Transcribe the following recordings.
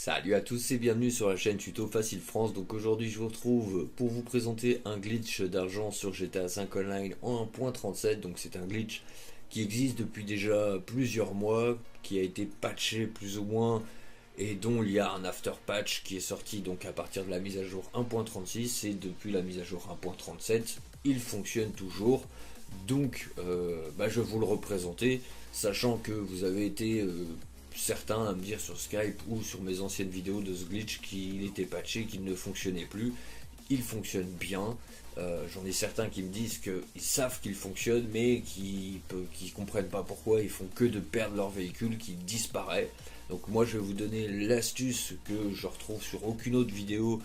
Salut à tous et bienvenue sur la chaîne Tuto Facile France. Donc aujourd'hui je vous retrouve pour vous présenter un glitch d'argent sur GTA 5 Online en 1.37. Donc c'est un glitch qui existe depuis déjà plusieurs mois, qui a été patché plus ou moins et dont il y a un after patch qui est sorti donc à partir de la mise à jour 1.36 et depuis la mise à jour 1.37 il fonctionne toujours. Donc je vais vous le représenter, sachant que vous avez été certains à me dire sur Skype ou sur mes anciennes vidéos de ce glitch qu'il était patché, qu'il ne fonctionnait plus. Il fonctionne bien. J'en ai certains qui me disent qu'ils savent qu'il fonctionne mais qui comprennent pas pourquoi ils font que de perdre leur véhicule qui disparaît. Donc moi je vais vous donner l'astuce que je retrouve sur aucune autre vidéo,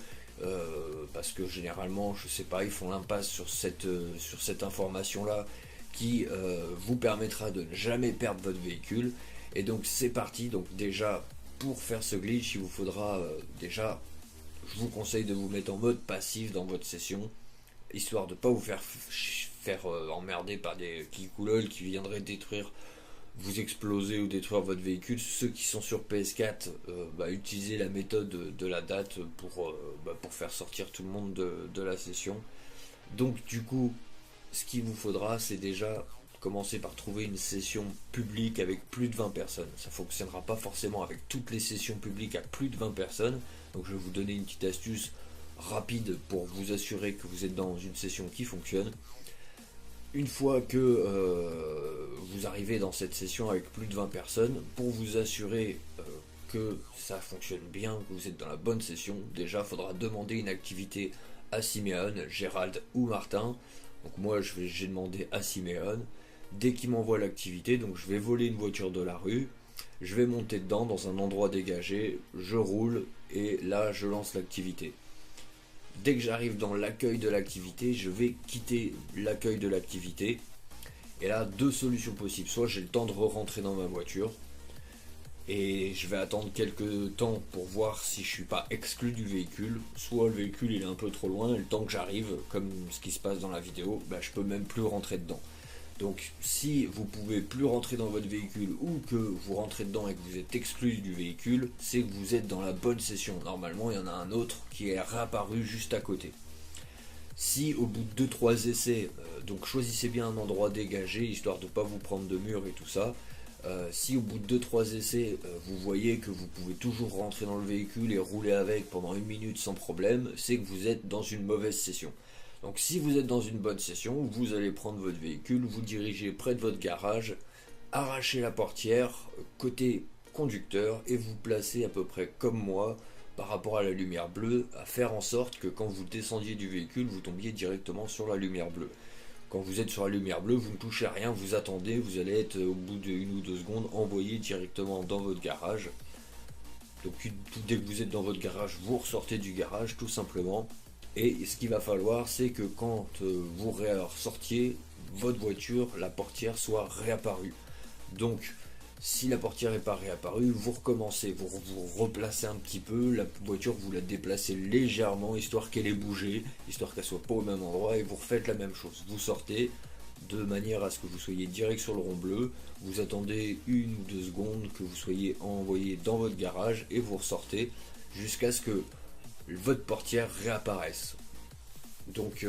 parce que généralement je sais pas, ils font l'impasse sur cette information là qui vous permettra de ne jamais perdre votre véhicule. Et donc c'est parti. Donc déjà pour faire ce glitch il vous faudra déjà, je vous conseille de vous mettre en mode passif dans votre session, histoire de ne pas vous faire emmerder par des kikoulol qui viendraient détruire, vous exploser ou détruire votre véhicule. Ceux qui sont sur PS4, utilisez la méthode de la date pour faire sortir tout le monde de la session. Donc du coup ce qu'il vous faudra c'est déjà commencer par trouver une session publique avec plus de 20 personnes. Ça ne fonctionnera pas forcément avec toutes les sessions publiques à plus de 20 personnes. Donc je vais vous donner une petite astuce rapide pour vous assurer que vous êtes dans une session qui fonctionne. Une fois que vous arrivez dans cette session avec plus de 20 personnes, pour vous assurer que ça fonctionne bien, que vous êtes dans la bonne session, déjà il faudra demander une activité à Siméon, Gérald ou Martin. Donc moi j'ai demandé à Siméon. Dès qu'il m'envoie l'activité, donc je vais voler une voiture de la rue, je vais monter dedans dans un endroit dégagé, je roule et là je lance l'activité. Dès que j'arrive dans l'accueil de l'activité, je vais quitter l'accueil de l'activité. Et là, deux solutions possibles. Soit j'ai le temps de re-rentrer dans ma voiture et je vais attendre quelques temps pour voir si je suis pas exclu du véhicule. Soit le véhicule il est un peu trop loin et le temps que j'arrive, comme ce qui se passe dans la vidéo, je peux même plus rentrer dedans. Donc si vous pouvez plus rentrer dans votre véhicule ou que vous rentrez dedans et que vous êtes exclu du véhicule, c'est que vous êtes dans la bonne session. Normalement il y en a un autre qui est réapparu juste à côté. Si au bout de 2-3 essais, donc choisissez bien un endroit dégagé histoire de ne pas vous prendre de mur et tout ça. Si au bout de 2-3 essais vous voyez que vous pouvez toujours rentrer dans le véhicule et rouler avec pendant 1 minute sans problème, c'est que vous êtes dans une mauvaise session. Donc si vous êtes dans une bonne session, vous allez prendre votre véhicule, vous dirigez près de votre garage, arrachez la portière côté conducteur et vous placez à peu près comme moi par rapport à la lumière bleue, à faire en sorte que quand vous descendiez du véhicule, vous tombiez directement sur la lumière bleue. Quand vous êtes sur la lumière bleue, vous ne touchez à rien, vous attendez, vous allez être au bout de 1 ou 2 secondes envoyé directement dans votre garage. Donc dès que vous êtes dans votre garage, vous ressortez du garage tout simplement. Et ce qu'il va falloir, c'est que quand vous ressortiez, votre voiture, la portière soit réapparue. Donc, si la portière n'est pas réapparue, vous recommencez, vous replacez un petit peu, la voiture vous la déplacez légèrement, histoire qu'elle ait bougé, histoire qu'elle soit pas au même endroit, et vous refaites la même chose. Vous sortez de manière à ce que vous soyez direct sur le rond bleu, vous attendez 1 ou 2 secondes que vous soyez envoyé dans votre garage, et vous ressortez jusqu'à ce que votre portière réapparaisse. Donc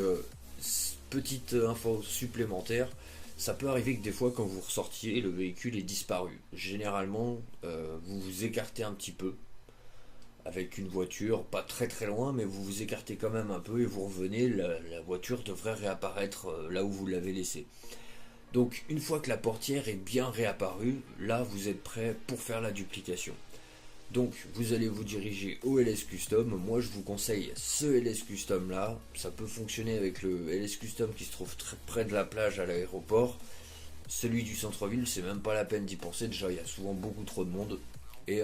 petite info supplémentaire, ça peut arriver que des fois quand vous ressortiez le véhicule est disparu. Généralement vous vous écartez un petit peu avec une voiture, pas très très loin, mais vous vous écartez quand même un peu et vous revenez, la voiture devrait réapparaître là où vous l'avez laissée. Donc une fois que la portière est bien réapparue, là vous êtes prêt pour faire la duplication. Donc vous allez vous diriger au LS Custom. Moi je vous conseille ce LS Custom là. Ça peut fonctionner avec le LS Custom qui se trouve très près de la plage à l'aéroport. Celui du centre-ville c'est même pas la peine d'y penser. Déjà il y a souvent beaucoup trop de monde. Et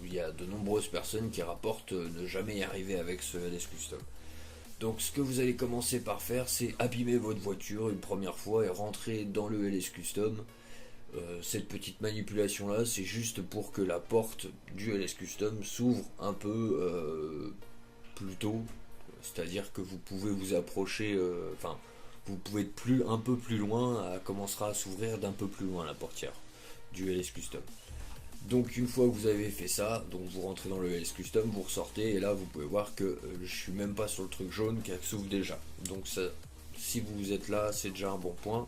il y a de nombreuses personnes qui rapportent ne jamais y arriver avec ce LS Custom. Donc ce que vous allez commencer par faire, c'est abîmer votre voiture une première fois et rentrer dans le LS Custom. Cette petite manipulation là c'est juste pour que la porte du LS Custom s'ouvre un peu plus tôt, c'est à dire que vous pouvez vous approcher, vous pouvez être un peu plus loin, elle commencera à s'ouvrir d'un peu plus loin la portière du LS Custom. Donc une fois que vous avez fait ça, donc vous rentrez dans le LS Custom, vous ressortez et là vous pouvez voir que je suis même pas sur le truc jaune qui s'ouvre déjà. Donc ça, si vous êtes là, c'est déjà un bon point.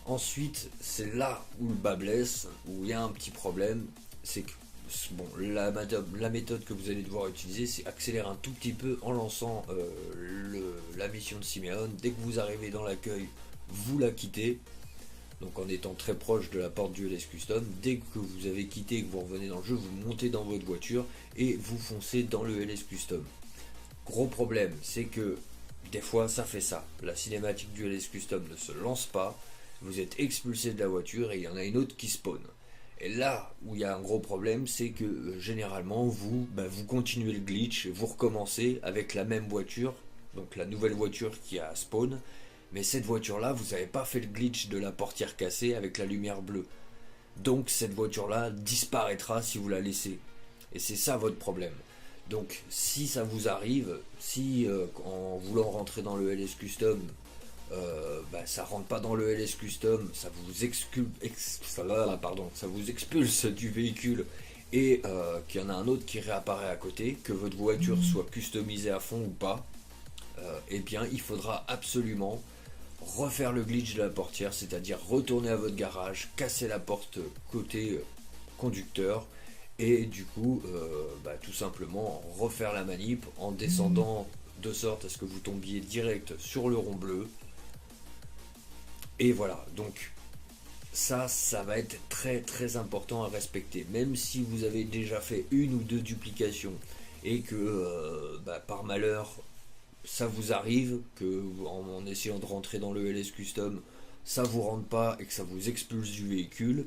Ensuite, c'est là où le bas blesse, où il y a un petit problème, c'est que bon, la méthode que vous allez devoir utiliser, c'est accélérer un tout petit peu en lançant la mission de Simeon. Dès que vous arrivez dans l'accueil, vous la quittez. Donc en étant très proche de la porte du LS Custom, dès que vous avez quitté et que vous revenez dans le jeu, vous montez dans votre voiture et vous foncez dans le LS Custom. Gros problème, c'est que des fois ça fait ça. La cinématique du LS Custom ne se lance pas, vous êtes expulsé de la voiture et il y en a une autre qui spawn. Et là où il y a un gros problème, c'est que généralement vous continuez le glitch, vous recommencez avec la même voiture, donc la nouvelle voiture qui a spawn, mais cette voiture-là, vous n'avez pas fait le glitch de la portière cassée avec la lumière bleue. Donc cette voiture-là disparaîtra si vous la laissez. Et c'est ça votre problème. Donc si ça vous arrive, si en voulant rentrer dans le LS Custom, ça rentre pas dans le LS Custom, ça vous expulse du véhicule et qu'il y en a un autre qui réapparaît à côté, que votre voiture soit customisée à fond ou pas, eh bien il faudra absolument refaire le glitch de la portière, c'est-à-dire retourner à votre garage, casser la porte côté conducteur et du coup tout simplement refaire la manip en descendant de sorte à ce que vous tombiez direct sur le rond bleu. Et voilà, donc ça va être très très important à respecter, même si vous avez déjà fait une ou deux duplications et que par malheur ça vous arrive que en essayant de rentrer dans le LS Custom, ça vous rentre pas et que ça vous expulse du véhicule,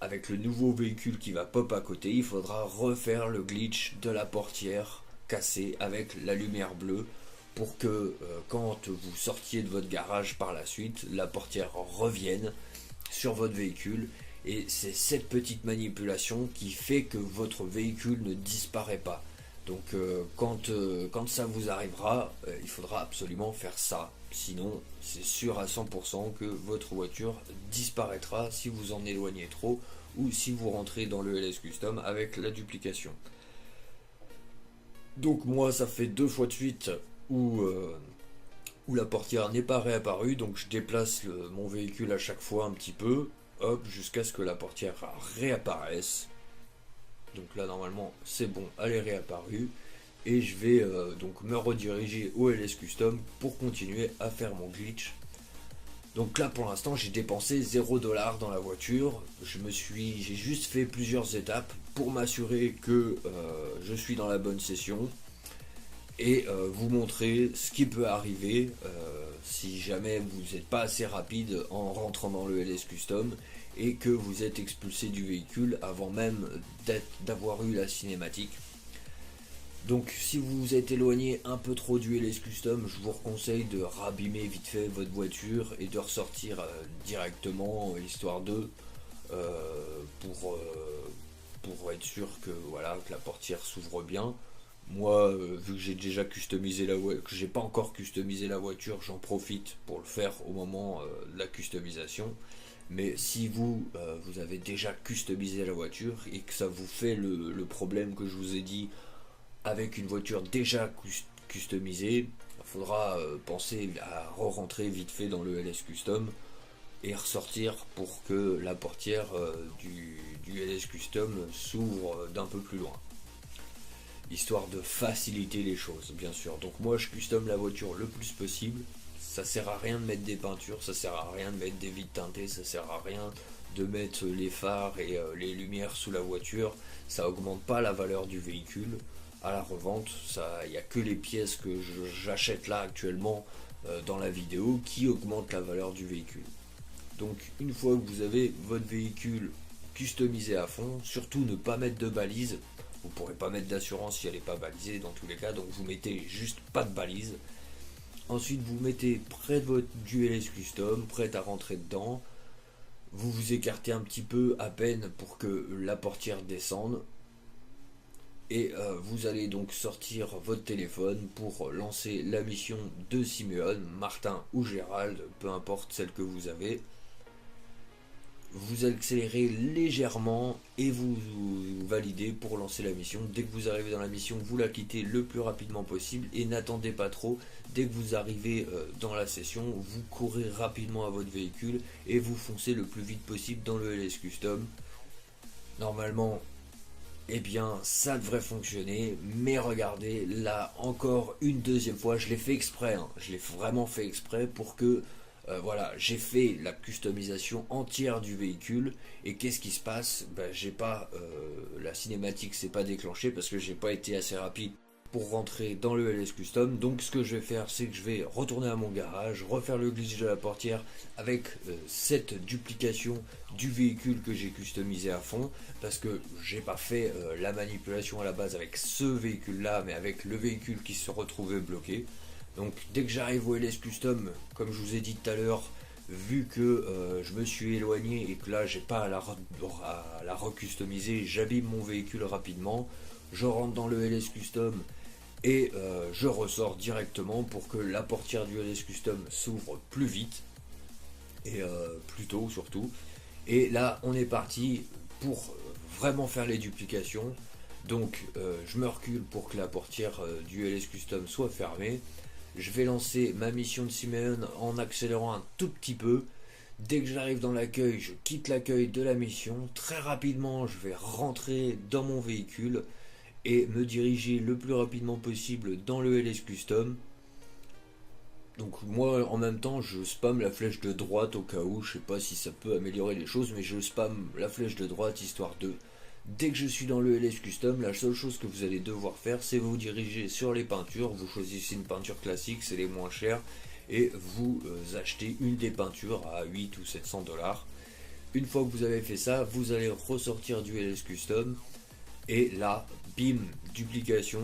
avec le nouveau véhicule qui va pop à côté, il faudra refaire le glitch de la portière cassée avec la lumière bleue pour que quand vous sortiez de votre garage par la suite, la portière revienne sur votre véhicule. Et c'est cette petite manipulation qui fait que votre véhicule ne disparaît pas. Donc quand ça vous arrivera, il faudra absolument faire ça. Sinon, c'est sûr à 100% que votre voiture disparaîtra si vous en éloignez trop ou si vous rentrez dans le LS Custom avec la duplication. Donc moi, ça fait 2 fois de suite où la portière n'est pas réapparue. Donc je déplace mon véhicule à chaque fois un petit peu, hop, jusqu'à ce que la portière réapparaisse. Donc là normalement c'est bon, elle est réapparue et je vais donc me rediriger au LS Custom pour continuer à faire mon glitch. Donc là pour l'instant j'ai dépensé 0$ dans la voiture, j'ai juste fait plusieurs étapes pour m'assurer que je suis dans la bonne session et vous montrer ce qui peut arriver si jamais vous n'êtes pas assez rapide en rentrant dans le LS Custom et que vous êtes expulsé du véhicule avant même d'avoir eu la cinématique. Donc si vous vous êtes éloigné un peu trop du LS Custom, je vous conseille de rabîmer vite fait votre voiture et de ressortir directement, histoire de pour être sûr que la portière s'ouvre bien. Moi, vu que j'ai déjà customisé que j'ai pas encore customisé la voiture, j'en profite pour le faire au moment de la customisation. Mais si vous avez déjà customisé la voiture et que ça vous fait le problème que je vous ai dit avec une voiture déjà customisée, il faudra penser à re-rentrer vite fait dans le LS Custom et ressortir pour que la portière du LS Custom s'ouvre d'un peu plus loin. Histoire de faciliter les choses, bien sûr. Donc moi je custom la voiture le plus possible. Ça sert à rien de mettre des peintures, ça sert à rien de mettre des vitres teintées, ça sert à rien de mettre les phares et les lumières sous la voiture. Ça augmente pas la valeur du véhicule. À la revente, il n'y a que les pièces que j'achète là actuellement dans la vidéo qui augmentent la valeur du véhicule. Donc une fois que vous avez votre véhicule customisé à fond, surtout ne pas mettre de balises. Vous ne pourrez pas mettre d'assurance si elle n'est pas balisée dans tous les cas, donc vous mettez juste pas de balise. Ensuite vous mettez près de votre LS Custom, prêt à rentrer dedans. Vous vous écartez un petit peu à peine pour que la portière descende. Et vous allez donc sortir votre téléphone pour lancer la mission de Simeon, Martin ou Gérald, peu importe celle que vous avez. vous accélérez légèrement et vous validez pour lancer la mission. Dès que vous arrivez dans la mission, vous la quittez le plus rapidement possible et n'attendez pas trop. Dès que vous arrivez dans la session, vous courez rapidement à votre véhicule et vous foncez le plus vite possible dans le LS Custom. Normalement, eh bien, ça devrait fonctionner, mais regardez, là, encore une deuxième fois, je l'ai fait exprès, hein, je l'ai vraiment fait exprès pour que, voilà, j'ai fait la customisation entière du véhicule, et qu'est-ce qui se passe? Ben, j'ai pas, la cinématique s'est pas déclenchée parce que j'ai pas été assez rapide pour rentrer dans le LS Custom. Donc ce que je vais faire, c'est que je vais retourner à mon garage, refaire le glitch de la portière avec cette duplication du véhicule que j'ai customisé à fond, parce que j'ai pas fait la manipulation à la base avec ce véhicule là, mais avec le véhicule qui se retrouvait bloqué. Donc dès que j'arrive au LS Custom, comme je vous ai dit tout à l'heure, vu que je me suis éloigné et que là j'ai pas à la recustomiser, j'abîme mon véhicule rapidement, je rentre dans le LS Custom et je ressors directement pour que la portière du LS Custom s'ouvre plus vite et plus tôt surtout. Et là on est parti pour vraiment faire les duplications. Donc je me recule pour que la portière du LS Custom soit fermée. Je vais lancer ma mission de Simeon en accélérant un tout petit peu. Dès que j'arrive dans l'accueil, je quitte l'accueil de la mission. Très rapidement, je vais rentrer dans mon véhicule et me diriger le plus rapidement possible dans le LS Custom. Donc moi en même temps je spam la flèche de droite au cas où, je sais pas si ça peut améliorer les choses, mais je spam la flèche de droite histoire de... Dès que je suis dans le LS Custom, la seule chose que vous allez devoir faire, c'est vous diriger sur les peintures. Vous choisissez une peinture classique, c'est les moins chères, et vous achetez une des peintures à 8 ou 700 dollars. Une fois que vous avez fait ça, vous allez ressortir du LS Custom, et là, bim, duplication,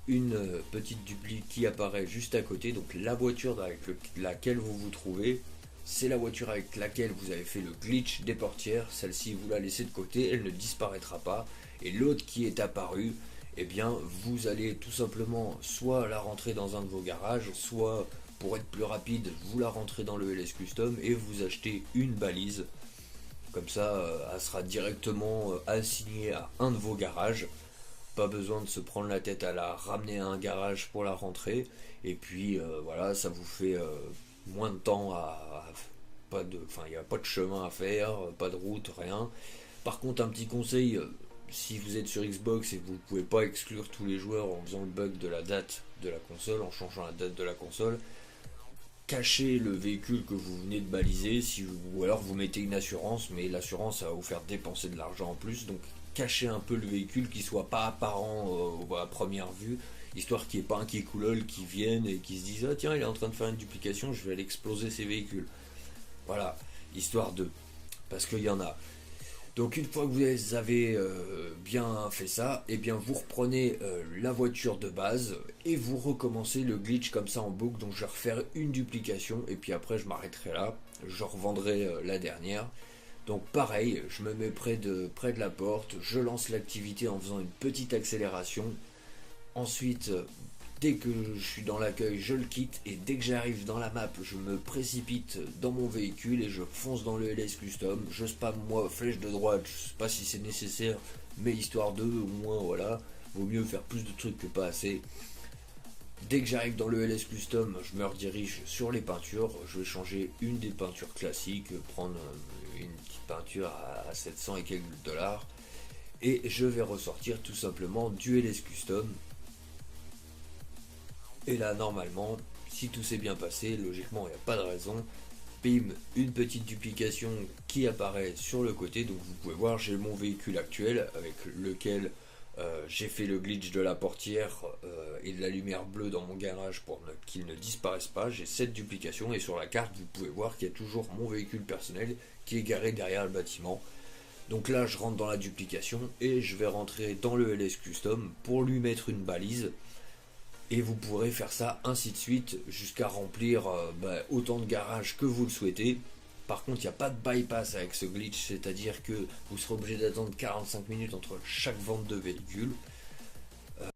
une petite dupli qui apparaît juste à côté. Donc la voiture avec laquelle vous vous trouvez, c'est la voiture avec laquelle vous avez fait le glitch des portières. Celle-ci, vous la laissez de côté, elle ne disparaîtra pas. Et l'autre qui est apparue, eh bien, vous allez tout simplement soit la rentrer dans un de vos garages, soit, pour être plus rapide, vous la rentrez dans le LS Custom et vous achetez une balise. Comme ça, elle sera directement assignée à un de vos garages. Pas besoin de se prendre la tête à la ramener à un garage pour la rentrer. Et puis, voilà, ça vous fait... moins de temps pas de, enfin il n'y a pas de chemin à faire, pas de route, rien. Par contre un petit conseil, si vous êtes sur Xbox et que vous ne pouvez pas exclure tous les joueurs en faisant le bug de la date de la console, en changeant la date de la console, cachez le véhicule que vous venez de baliser, ou alors vous mettez une assurance, mais l'assurance va vous faire dépenser de l'argent en plus, donc cachez un peu le véhicule qui soit pas apparent à première vue, histoire qu'il n'y ait pas un Kikoulol qui vienne et qui se dise ah tiens il est en train de faire une duplication, je vais aller exploser ses véhicules. Voilà, histoire de... Parce qu'il y en a. Donc une fois que vous avez bien fait ça, et bien vous reprenez la voiture de base et vous recommencez le glitch comme ça en boucle. Donc je vais refaire une duplication et puis après je m'arrêterai là, je revendrai la dernière. Donc pareil, je me mets près de la porte, je lance l'activité en faisant une petite accélération. Ensuite, dès que je suis dans l'accueil, je le quitte et dès que j'arrive dans la map, je me précipite dans mon véhicule et je fonce dans le LS Custom. Je spam moi flèche de droite, je sais pas si c'est nécessaire, mais histoire de, au moins voilà, vaut mieux faire plus de trucs que pas assez. Dès que j'arrive dans le LS Custom, je me redirige sur les peintures. Je vais changer une des peintures classiques, prendre une petite peinture à 700 et quelques dollars. Et je vais ressortir tout simplement du LS Custom. Et là, normalement, si tout s'est bien passé, logiquement, il n'y a pas de raison. Bim, une petite duplication qui apparaît sur le côté. Donc vous pouvez voir, j'ai mon véhicule actuel avec lequel j'ai fait le glitch de la portière et de la lumière bleue dans mon garage pour qu'il ne disparaisse pas. J'ai cette duplication et sur la carte, vous pouvez voir qu'il y a toujours mon véhicule personnel qui est garé derrière le bâtiment. Donc là, je rentre dans la duplication et je vais rentrer dans le LS Custom pour lui mettre une balise. Et vous pourrez faire ça ainsi de suite jusqu'à remplir autant de garages que vous le souhaitez. Par contre, il n'y a pas de bypass avec ce glitch, c'est-à-dire que vous serez obligé d'attendre 45 minutes entre chaque vente de véhicule.